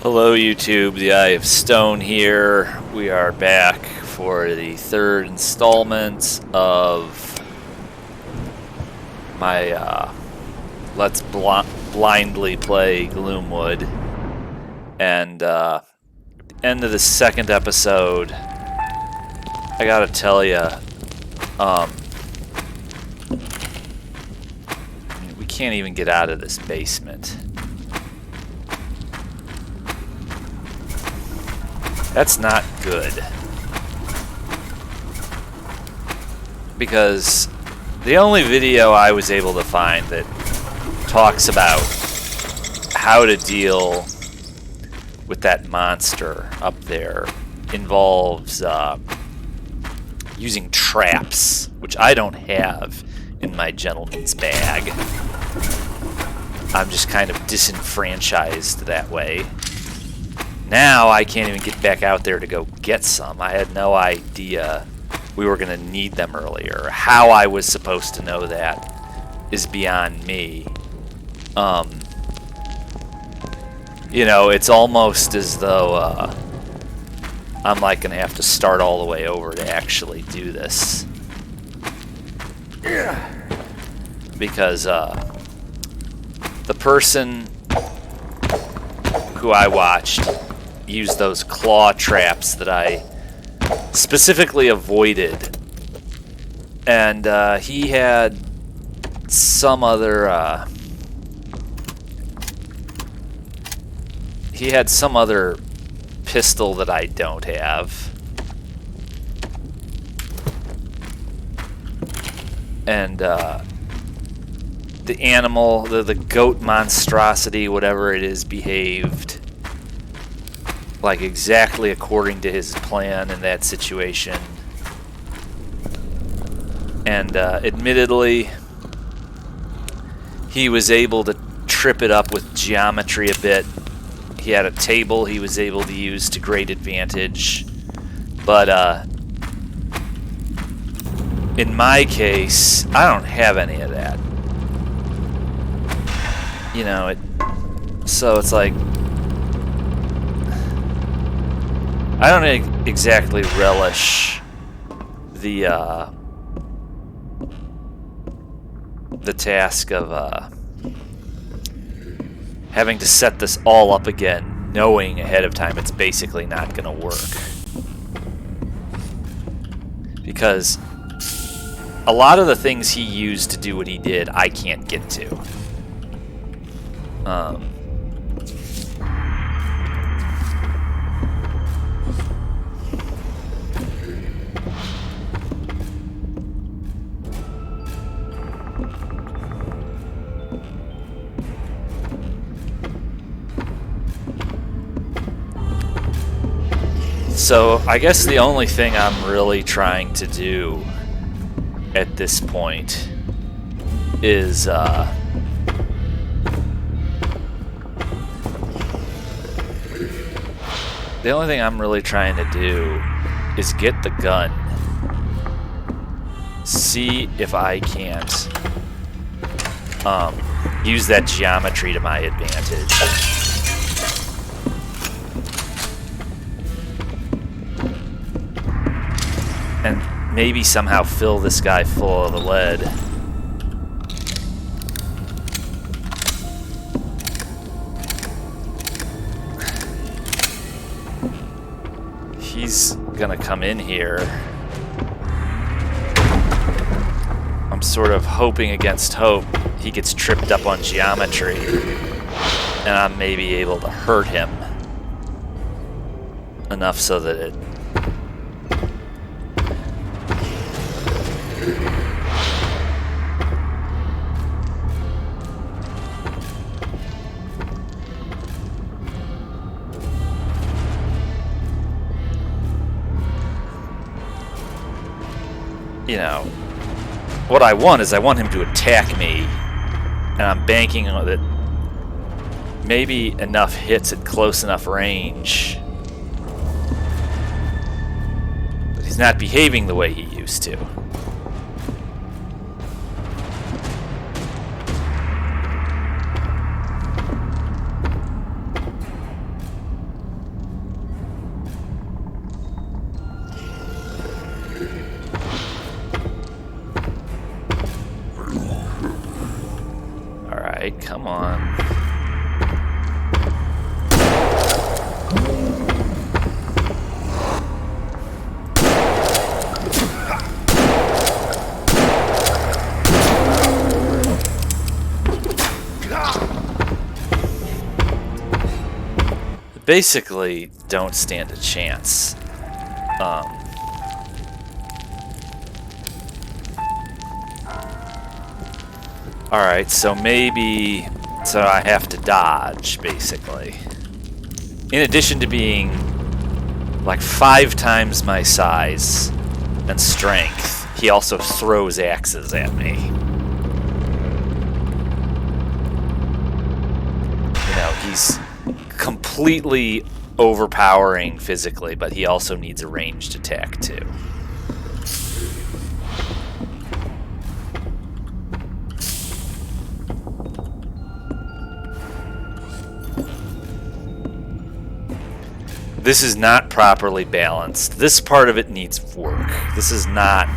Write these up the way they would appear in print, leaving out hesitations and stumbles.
Hello YouTube, the Eye of Stone here. We are back for the third installment of my Let's Blindly Play Gloomwood. And at the end of the second episode, I gotta tell you, we can't even get out of this basement. That's not good. Because the only video I was able to find that talks about how to deal with that monster up there involves using traps, which I don't have in my gentleman's bag. I'm just kind of disenfranchised that way. Now I can't even get back out there to go get some. I had no idea we were going to need them earlier. How I was supposed to know that is beyond me. You know, it's almost as though I'm like going to have to start all the way over to actually do this. Because the person who I watched use those claw traps that I specifically avoided, and he had some other pistol that I don't have, and the animal, the goat monstrosity, whatever it is, behaved like exactly according to his plan in that situation. And admittedly, he was able to trip it up with geometry a bit. He had a table he was able to use to great advantage. But in my case, I don't have any of that. You know, so it's like, I don't exactly relish the task of having to set this all up again, knowing ahead of time it's basically not going to work. Because a lot of the things he used to do what he did, I can't get to. So I guess the only thing I'm really trying to do at this point is the only thing I'm really trying to do is get the gun. See if I can't use that geometry to my advantage. And maybe somehow fill this guy full of the lead. He's gonna come in here. I'm sort of hoping against hope he gets tripped up on geometry, and I'm maybe able to hurt him enough so that it you know, what I want is I want him to attack me, and I'm banking on that maybe enough hits at close enough range. But he's not behaving the way he used to. on. Basically, don't stand a chance. Alright, so maybe... So I have to dodge, basically. In addition to being like 5 times my size and strength, he also throws axes at me. You know, he's completely overpowering physically, but he also needs a ranged attack too. This is not properly balanced. This part of it needs work. This is not...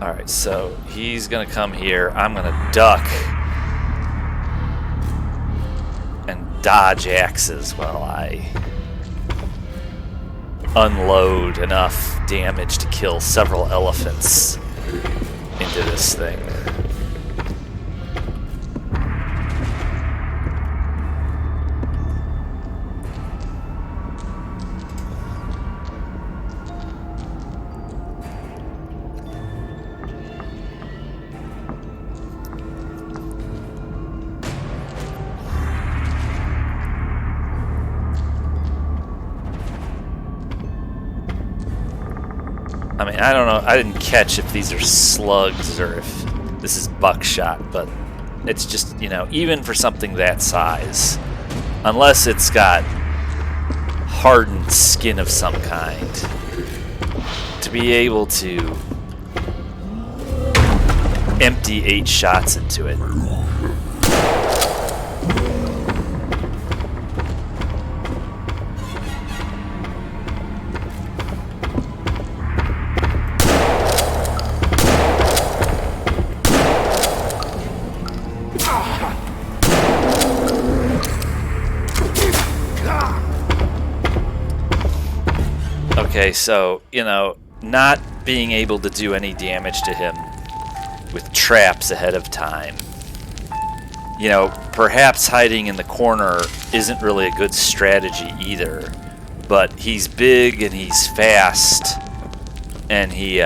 Alright, so he's gonna come here. I'm gonna duck and dodge axes while I unload enough damage to kill several elephants into this thing. I mean, I don't know. I didn't catch if these are slugs or if this is buckshot, but it's just, you know, even for something that size, unless it's got hardened skin of some kind, to be able to empty 8 shots into it. Okay, so, you know, not being able to do any damage to him with traps ahead of time. You know, perhaps hiding in the corner isn't really a good strategy either. But he's big and he's fast, and he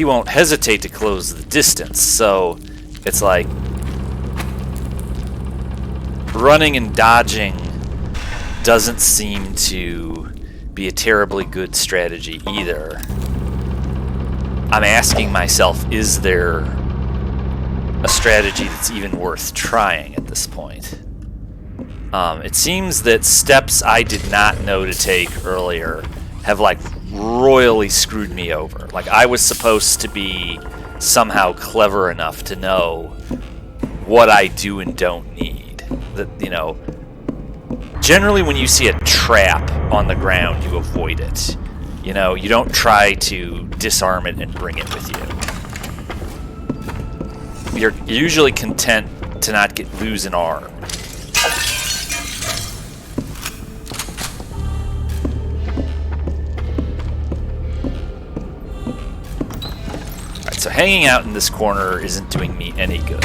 won't hesitate to close the distance. So it's like running and dodging doesn't seem to be a terribly good strategy either. I'm asking myself, is there a strategy that's even worth trying at this point? It seems that steps I did not know to take earlier have like royally screwed me over. Like I was supposed to be somehow clever enough to know what I do and don't need. That, you know, generally when you see a trap on the ground, you avoid it. You know, you don't try to disarm it and bring it with you. You're usually content to not lose an arm. Alright, so hanging out in this corner isn't doing me any good.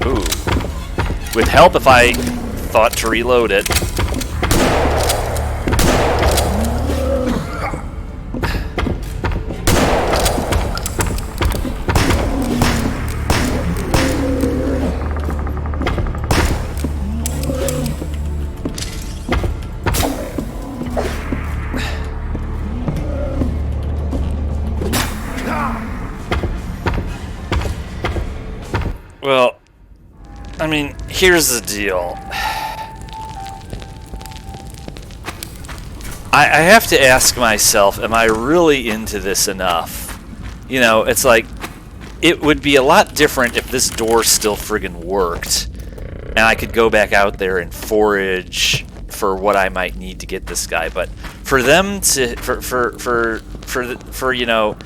Ooh. Would help if I thought to reload it. Well, I mean, here's the deal. I have to ask myself, am I really into this enough? You know, it's like, it would be a lot different if this door still friggin' worked, and I could go back out there and forage for what I might need to get this guy. But for them to, for you know,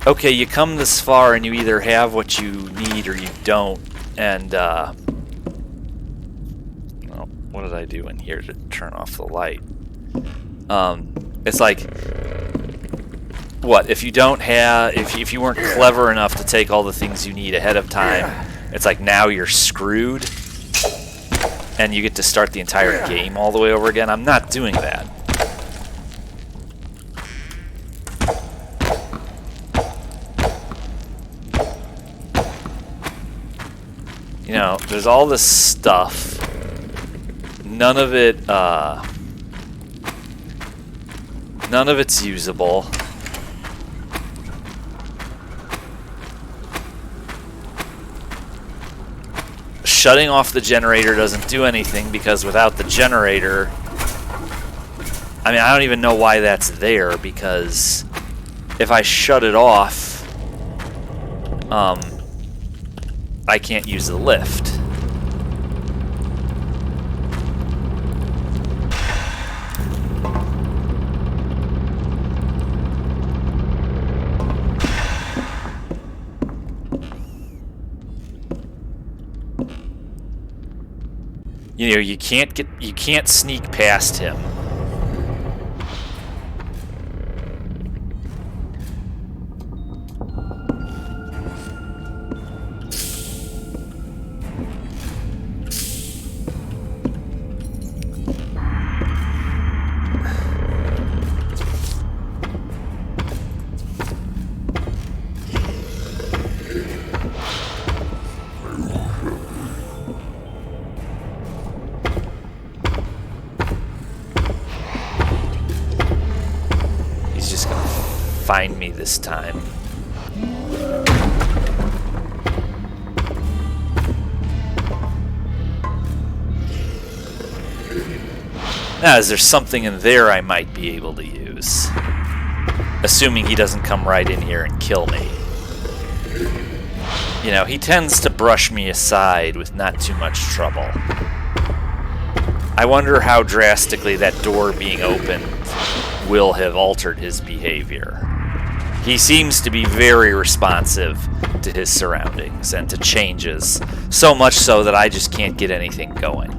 okay, you come this far and you either have what you need or you don't, and, well, what did I do in here to turn off the light? It's like, what, if you don't have, if you weren't clever enough to take all the things you need ahead of time, it's like now you're screwed, and you get to start the entire game all the way over again. I'm not doing that. You know, there's all this stuff. None of it's usable. Shutting off the generator doesn't do anything because without the generator, I mean, I don't even know why that's there, because if I shut it off, I can't use the lift. You know, you can't sneak past him. Find me this time. Now, is there something in there I might be able to use? Assuming he doesn't come right in here and kill me. You know, he tends to brush me aside with not too much trouble. I wonder how drastically that door being opened will have altered his behavior. He seems to be very responsive to his surroundings and to changes, so much so that I just can't get anything going.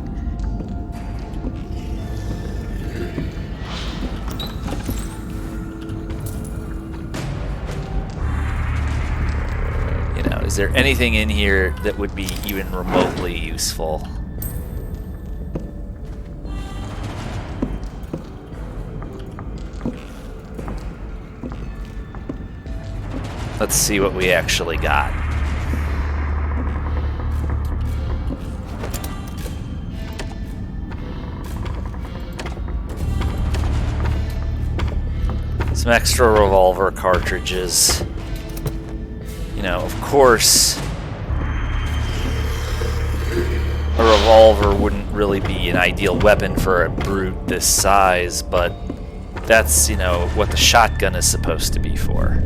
You know, is there anything in here that would be even remotely useful? Let's see what we actually got. Some extra revolver cartridges. You know, of course, a revolver wouldn't really be an ideal weapon for a brute this size, but that's, you know, what the shotgun is supposed to be for.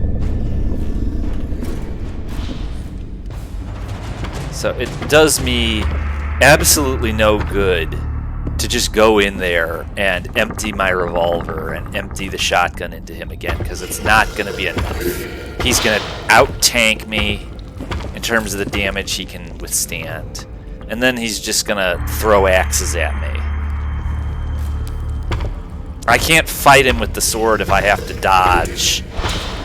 So it does me absolutely no good to just go in there and empty my revolver and empty the shotgun into him again, because it's not going to be enough. He's going to out-tank me in terms of the damage he can withstand. And then he's just going to throw axes at me. I can't fight him with the sword if I have to dodge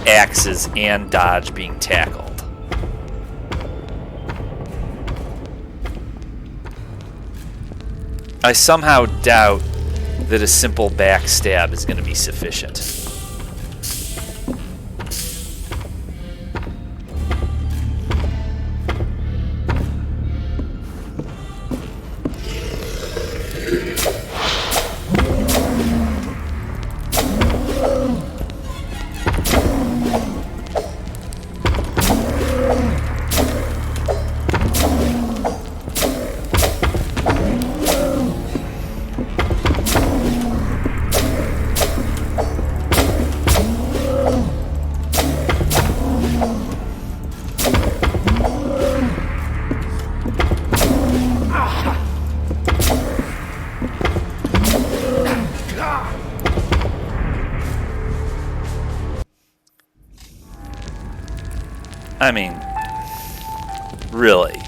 axes and dodge being tackled. I somehow doubt that a simple backstab is going to be sufficient. I mean, really.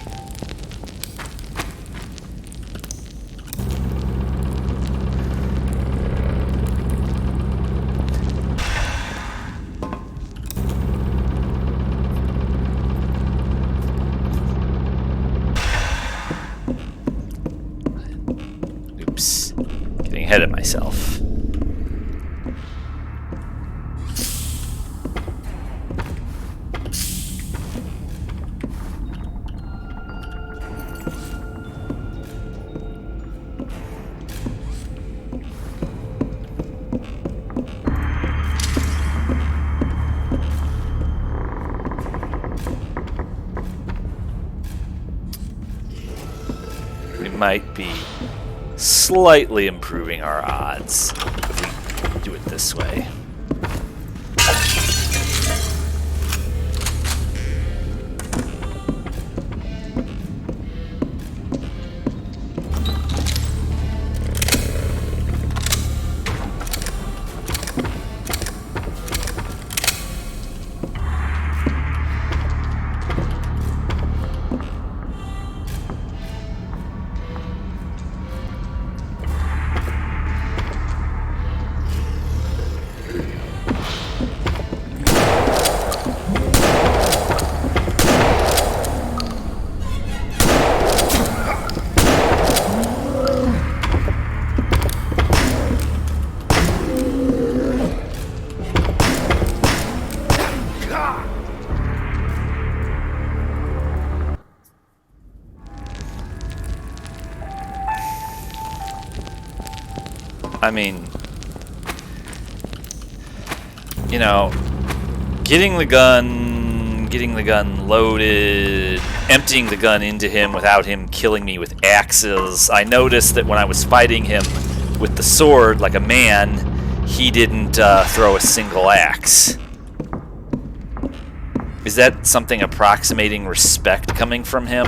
Oops. Getting ahead of myself. We might be slightly improving our odds if we do it this way. I mean, you know, getting the gun loaded, emptying the gun into him without him killing me with axes. I noticed that when I was fighting him with the sword like a man, he didn't throw a single axe. Is that something approximating respect coming from him?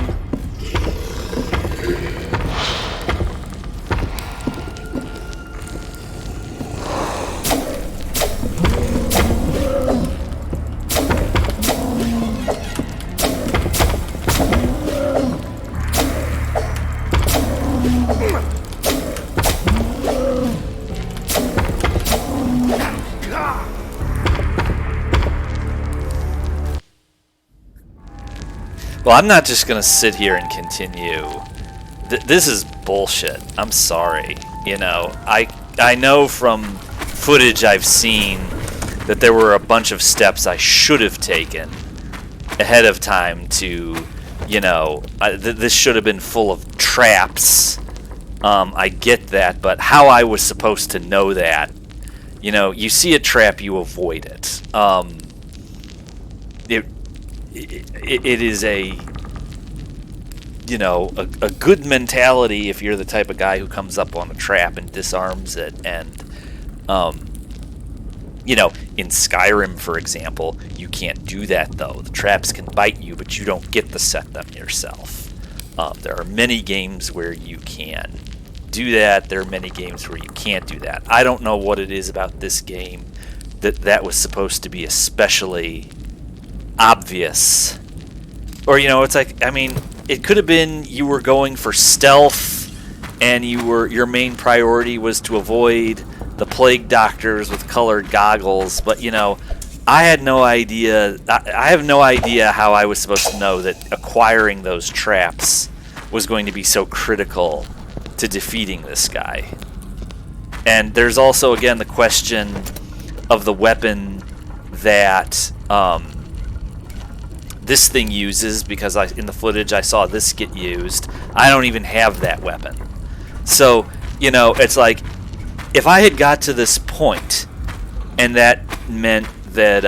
Well, I'm not just gonna sit here and continue. This is bullshit. I'm sorry. You know, I know from footage I've seen that there were a bunch of steps I should have taken ahead of time to, you know, this should have been full of traps. I get that, but how I was supposed to know that? You know, you see a trap, you avoid it. It is a, you know, a good mentality if you're the type of guy who comes up on a trap and disarms it. And, you know, in Skyrim, for example, you can't do that, though. The traps can bite you, but you don't get to set them yourself. There are many games where you can do that. There are many games where you can't do that. I don't know what it is about this game that was supposed to be especially obvious. Or, you know, it's like, I mean, it could have been you were going for stealth and your main priority was to avoid the plague doctors with colored goggles, but, you know, I had no idea. I have no idea how I was supposed to know that acquiring those traps was going to be so critical to defeating this guy. And there's also, again, the question of the weapon that this thing uses, because in the footage I saw this get used. I don't even have that weapon. So, you know, it's like, if I had got to this point, and that meant that,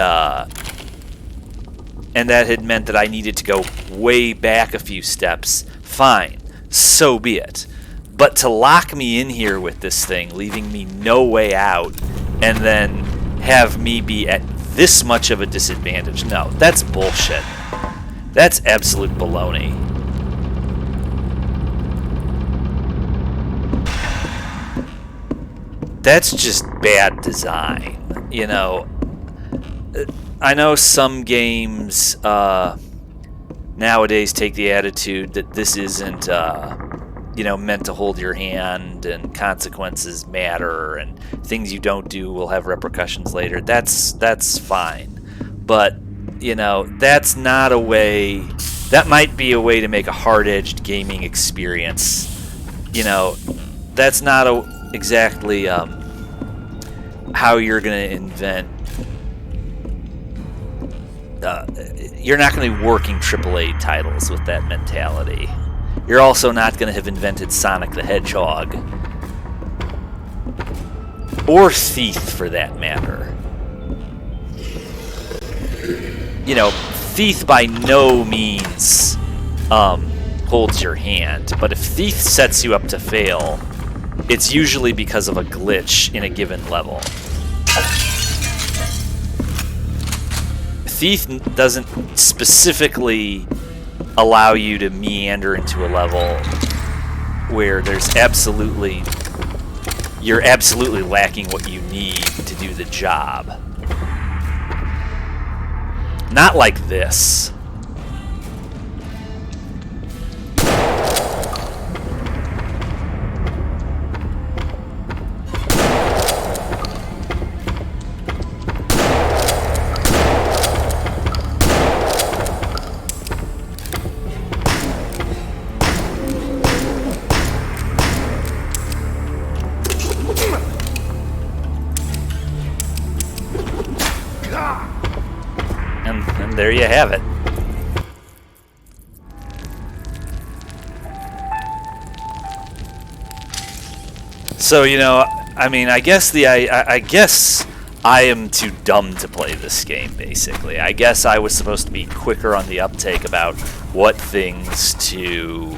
and that had meant that I needed to go way back a few steps, fine, so be it. But to lock me in here with this thing, leaving me no way out, and then have me be at this much of a disadvantage, no, that's bullshit. That's absolute baloney. That's just bad design, you know. I know some games nowadays take the attitude that this isn't, you know, meant to hold your hand, and consequences matter, and things you don't do will have repercussions later. That's fine, but you know, that's not a way. That might be a way to make a hard-edged gaming experience. You know, that's not exactly how you're going to invent. You're not going to be working AAA titles with that mentality. You're also not going to have invented Sonic the Hedgehog. Or Thief, for that matter. You know, Thief by no means holds your hand, but if Thief sets you up to fail, it's usually because of a glitch in a given level. Thief doesn't specifically allow you to meander into a level where you're absolutely lacking what you need to do the job. Not like this. And there you have it. So, you know, I mean, I guess I guess I am too dumb to play this game, basically. I guess I was supposed to be quicker on the uptake about what things to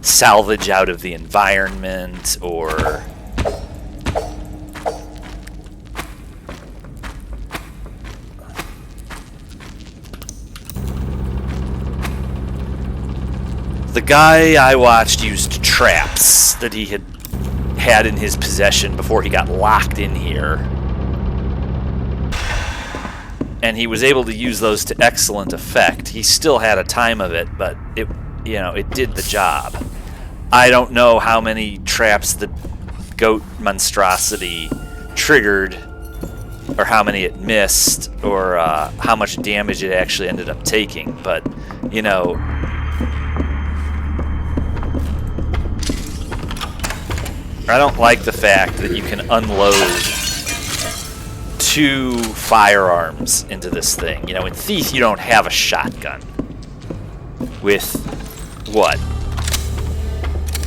salvage out of the environment, or the guy I watched used traps that he had in his possession before he got locked in here. And he was able to use those to excellent effect. He still had a time of it, but it, you know, it did the job. I don't know how many traps the goat monstrosity triggered, or how many it missed, or how much damage it actually ended up taking, but, you know, I don't like the fact that you can unload 2 firearms into this thing. You know, in Thief, you don't have a shotgun. With, what?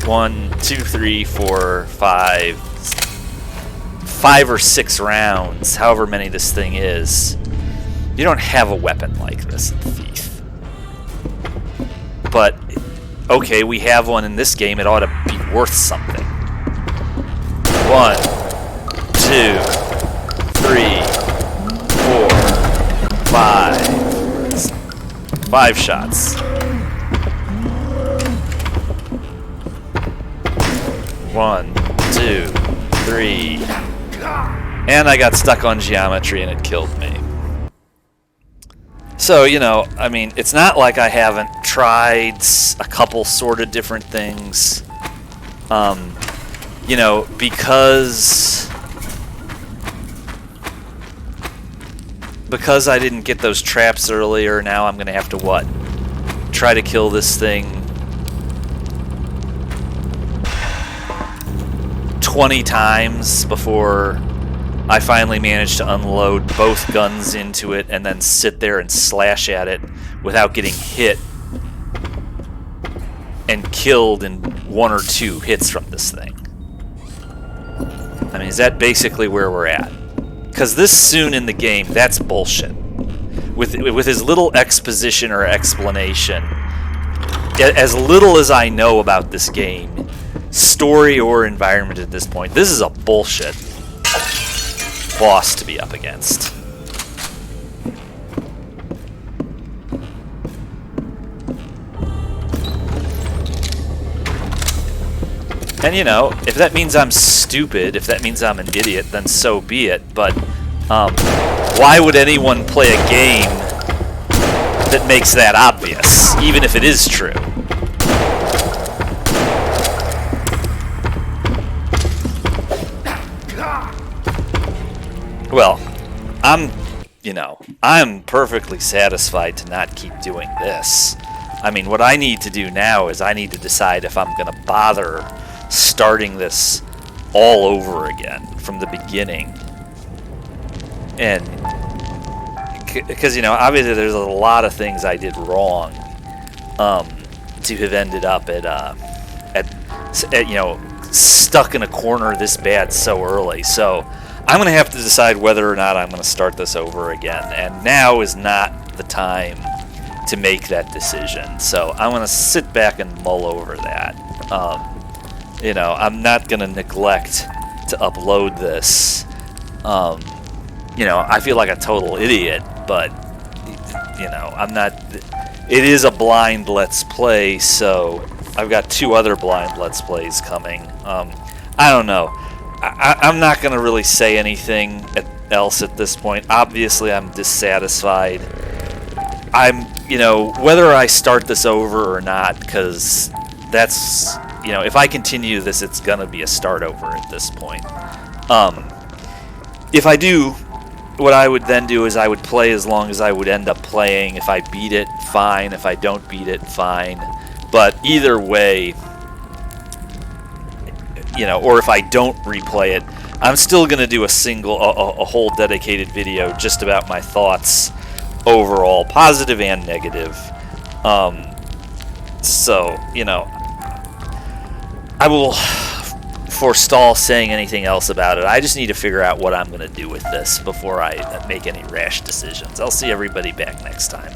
1, 2, 3, 4, 5... 5 or 6 rounds, however many this thing is. You don't have a weapon like this in Thief. But, okay, we have one in this game. It ought to be worth something. 1, 2, 3, 4, 5. 5 shots. 1, 2, 3. And I got stuck on geometry and it killed me. So, you know, I mean, it's not like I haven't tried a couple sort of different things. You know, because I didn't get those traps earlier, now I'm going to have to, what? Try to kill this thing 20 times before I finally manage to unload both guns into it and then sit there and slash at it without getting hit and killed in 1 or 2 hits from this thing. I mean, is that basically where we're at? Because this soon in the game, that's bullshit. With as little exposition or explanation, as little as I know about this game, story or environment at this point, this is a bullshit boss to be up against. And, you know, if that means I'm stupid, if that means I'm an idiot, then so be it. But why would anyone play a game that makes that obvious, even if it is true? Well, I'm perfectly satisfied to not keep doing this. I mean, what I need to do now is I need to decide if I'm going to bother starting this all over again from the beginning. And because, obviously there's a lot of things I did wrong to have ended up at stuck in a corner this bad so early. So I'm going to have to decide whether or not I'm going to start this over again. And now is not the time to make that decision. So I'm going to sit back and mull over that. I'm not going to neglect to upload this. I feel like a total idiot, but, I'm not... It is a blind Let's Play, so I've got 2 other blind Let's Plays coming. I don't know. I'm not going to really say anything else at this point. Obviously, I'm dissatisfied. Whether I start this over or not, because that's, if I continue this, it's going to be a start over at this point. If I do, what I would then do is I would play as long as I would end up playing. If I beat it, fine. If I don't beat it, fine. But either way, or if I don't replay it, I'm still going to do a whole dedicated video just about my thoughts overall, positive and negative. So, I will forestall saying anything else about it. I just need to figure out what I'm going to do with this before I make any rash decisions. I'll see everybody back next time.